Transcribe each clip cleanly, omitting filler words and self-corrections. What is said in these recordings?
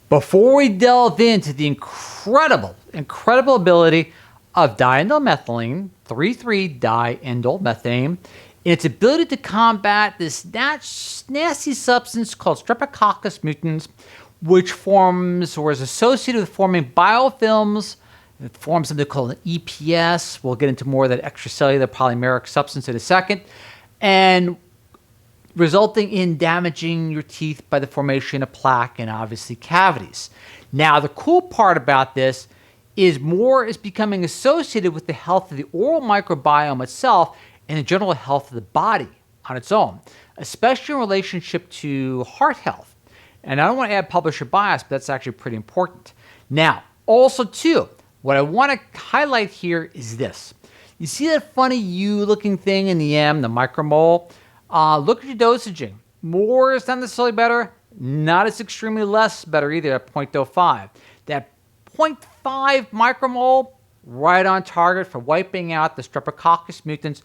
Before we delve into the incredible ability of diindolylmethane, 3,3-diindolylmethane, and its ability to combat this nasty substance called Streptococcus mutans, which forms or is associated with forming biofilms. It forms something called an EPS. We'll get into more of that extracellular polymeric substance in a second. And resulting in damaging your teeth by the formation of plaque and obviously cavities. Now, the cool part about this is more is becoming associated with the health of the oral microbiome itself and the general health of the body on its own, especially in relationship to heart health. And I don't want to add publisher bias, but that's actually pretty important. Now, also too, what I want to highlight here is this. You see that funny U-looking thing in the M, the micromole? Look at your dosaging. More is not necessarily better, not as extremely less better either at 0.05. That 0.5 micromole, right on target for wiping out the Streptococcus mutans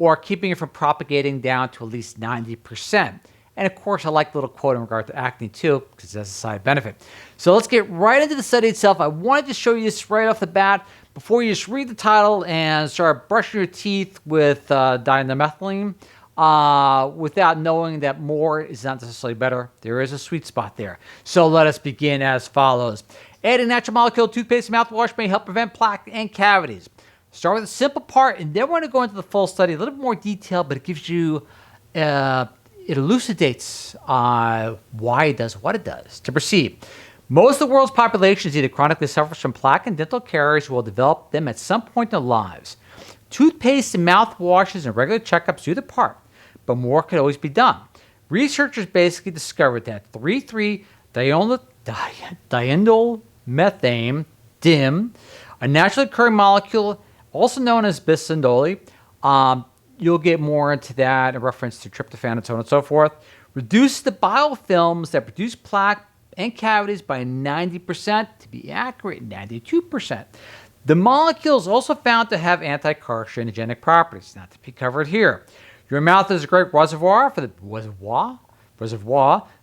or keeping it from propagating down to at least 90%. And of course, I like the little quote in regard to acne too, because that's a side benefit. So let's get right into the study itself. I wanted to show you this right off the bat before you just read the title and start brushing your teeth with diindolylmethane. Without knowing that more is not necessarily better. There is a sweet spot there. So let us begin as follows. Adding natural molecule toothpaste and mouthwash may help prevent plaque and cavities. Start with the simple part, and then we're going to go into the full study, a little bit more detail, but it gives you, it elucidates why it does what it does. To proceed, most of the world's population either chronically suffers from plaque, and dental caries will develop them at some point in their lives. Toothpaste and mouthwashes and regular checkups do the part, but more could always be done. Researchers basically discovered that 3,3-diindolylmethane, DIM, a naturally occurring molecule also known as bisindole, you'll get more into that in reference to tryptophan and so on and so forth, reduces the biofilms that produce plaque and cavities by 90%, to be accurate, 92%. The molecule is also found to have anti-carcinogenic properties, not to be covered here. Your mouth is a great reservoir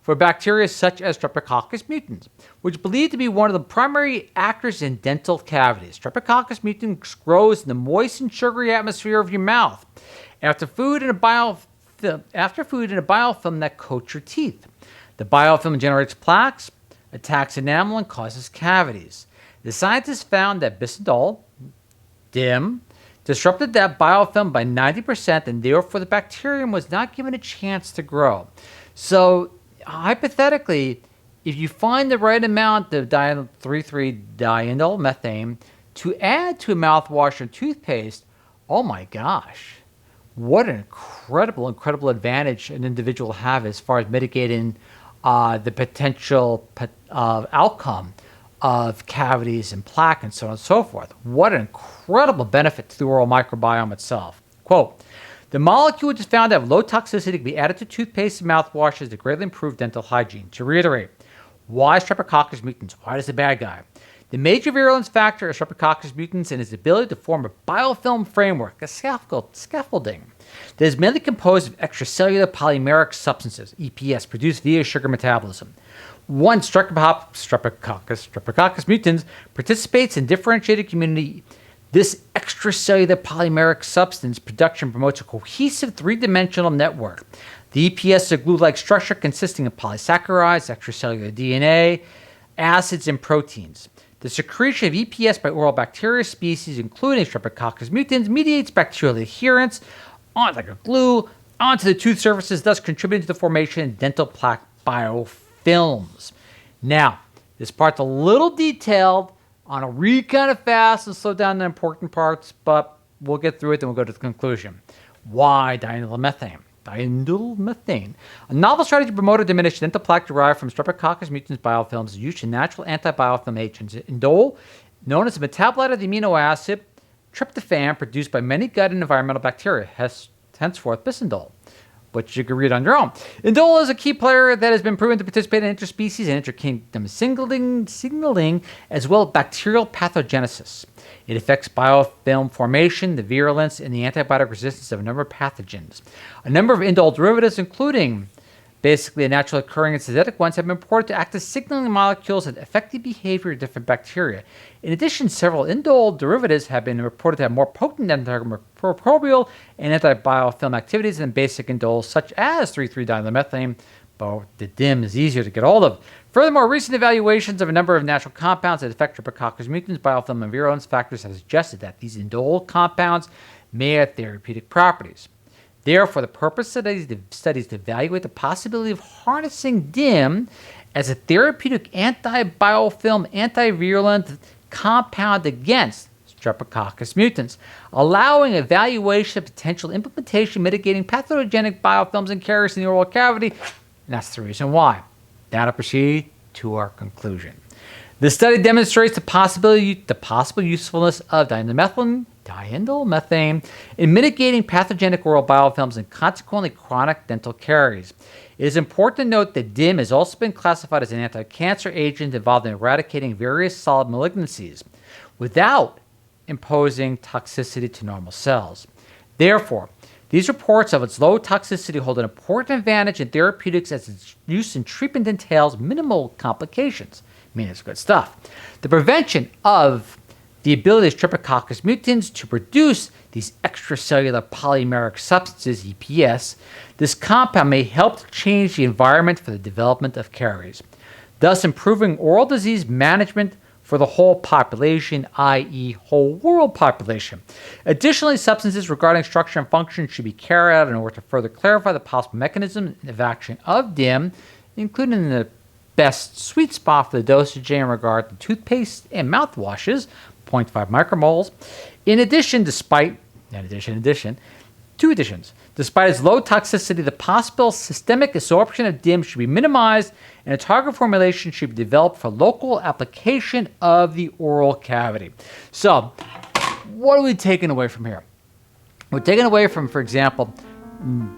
for bacteria such as Streptococcus mutans, which is believed to be one of the primary actors in dental cavities. Streptococcus mutans grows in the moist and sugary atmosphere of your mouth after food and a biofilm that coats your teeth. The biofilm generates plaques, attacks enamel, and causes cavities. The scientists found that bisindole, DIM, disrupted that biofilm by 90%, and therefore the bacterium was not given a chance to grow. So, hypothetically, if you find the right amount of 3,3-diindolylmethane to add to a mouthwash or toothpaste, oh my gosh, what an incredible advantage an individual will have as far as mitigating the potential outcome of cavities and plaque and so on and so forth. What an incredible benefit to the oral microbiome itself. Quote, the molecule which is found to have low toxicity can be added to toothpaste and mouthwashes to greatly improve dental hygiene. To reiterate, why Streptococcus mutans? Why is the bad guy? The major virulence factor is Streptococcus mutans and its ability to form a biofilm framework, a scaffolding, that is mainly composed of extracellular polymeric substances, EPS, produced via sugar metabolism. Once Streptococcus mutans participates in differentiated community, this extracellular polymeric substance production promotes a cohesive three-dimensional network. The EPS is a glue-like structure consisting of polysaccharides, extracellular DNA, acids, and proteins. The secretion of EPS by oral bacteria species, including Streptococcus mutans, mediates bacterial adherence like a glue onto the tooth surfaces, thus contributing to the formation of dental plaque biofilms. Now, this part's a little detailed. On a read kind of fast and slow down the important parts, but we'll get through it, then we'll go to the conclusion. Why diindolylmethane? Diindolylmethane, a novel strategy to promote or diminish dental plaque derived from Streptococcus mutans biofilms, is used in natural anti-biofilm agents. Indole, known as a metabolite of the amino acid tryptophan produced by many gut and environmental bacteria, henceforth bisindole, which you can read on your own. Indole is a key player that has been proven to participate in interspecies and interkingdom signaling, as well as bacterial pathogenesis. It affects biofilm formation, the virulence, and the antibiotic resistance of a number of pathogens. A number of indole derivatives, including basically a naturally occurring and synthetic ones, have been reported to act as signaling molecules that affect the behavior of different bacteria. In addition, several indole derivatives have been reported to have more potent antimicrobial and anti-biofilm activities than basic indoles, such as 3,3-diindolylmethane, but the DIM is easier to get hold of. Furthermore, recent evaluations of a number of natural compounds that affect Streptococcus mutans, biofilm, and virulence factors have suggested that these indole compounds may have therapeutic properties. Therefore, the purpose of these studies is to evaluate the possibility of harnessing DIM as a therapeutic anti-biofilm, anti-virulent compound against Streptococcus mutans, allowing evaluation of potential implementation mitigating pathogenic biofilms and carriers in the oral cavity. And that's the reason why. Now to proceed to our conclusion. The study demonstrates the possible usefulness of diindolylmethane in mitigating pathogenic oral biofilms and consequently chronic dental caries. It is important to note that DIM has also been classified as an anti-cancer agent involved in eradicating various solid malignancies without imposing toxicity to normal cells. Therefore, these reports of its low toxicity hold an important advantage in therapeutics as its use in treatment entails minimal complications. I mean, it's good stuff. The prevention of the ability of Streptococcus mutans to produce these extracellular polymeric substances, EPS, this compound may help to change the environment for the development of caries, thus improving oral disease management for the whole population, i.e. whole world population. Additionally, substances regarding structure and function should be carried out in order to further clarify the possible mechanism of action of DIM, including the best sweet spot for the dosage in regard to toothpaste and mouthwashes, 0.5 micromoles. Two additions. Despite its low toxicity, the possible systemic absorption of DIM should be minimized, and a target formulation should be developed for local application of the oral cavity. So, what are we taking away from here? We're taking away from, for example,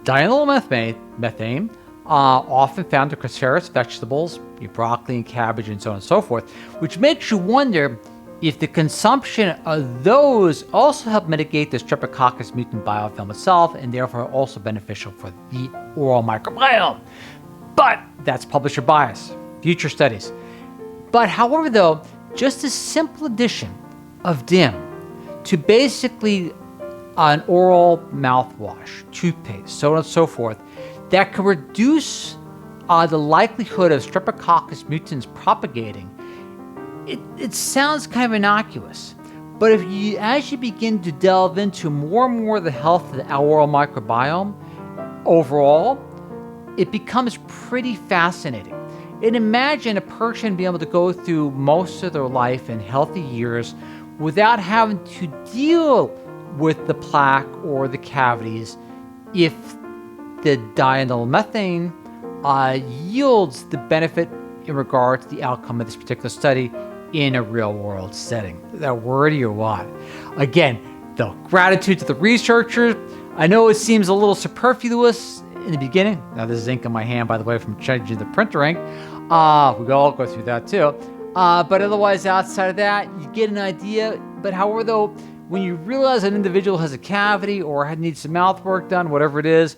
diindolylmethane, often found in cruciferous vegetables, your broccoli and cabbage and so on and so forth, which makes you wonder if the consumption of those also help mitigate the Streptococcus mutant biofilm itself and therefore also beneficial for the oral microbiome. But that's publisher bias, future studies. But however though, just a simple addition of DIM to basically an oral mouthwash, toothpaste, so on and so forth, that could reduce the likelihood of Streptococcus mutans propagating. It sounds kind of innocuous, but as you begin to delve into more and more the health of our oral microbiome overall, it becomes pretty fascinating. And imagine a person being able to go through most of their life in healthy years without having to deal with the plaque or the cavities if the diindolylmethane yields the benefit in regard to the outcome of this particular study in a real-world setting. Is that wordy or what? Again, the gratitude to the researchers. I know it seems a little superfluous in the beginning. Now, this is ink in my hand, by the way, from changing the printer ink. We all go through that too. But otherwise, outside of that, you get an idea. But however, though, when you realize an individual has a cavity or needs some mouth work done, whatever it is,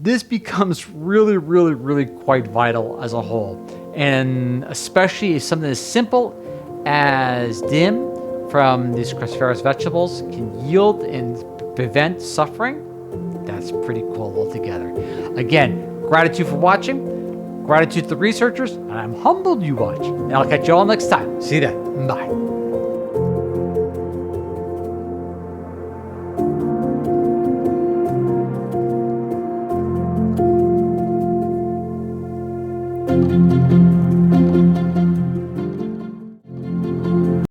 this becomes really, really, really quite vital as a whole. And especially if something as simple as DIM from these cruciferous vegetables can yield and prevent suffering, that's pretty cool altogether. Again, gratitude for watching, gratitude to the researchers, and I'm humbled you watch. And I'll catch you all next time. See you then. Bye. Thank you.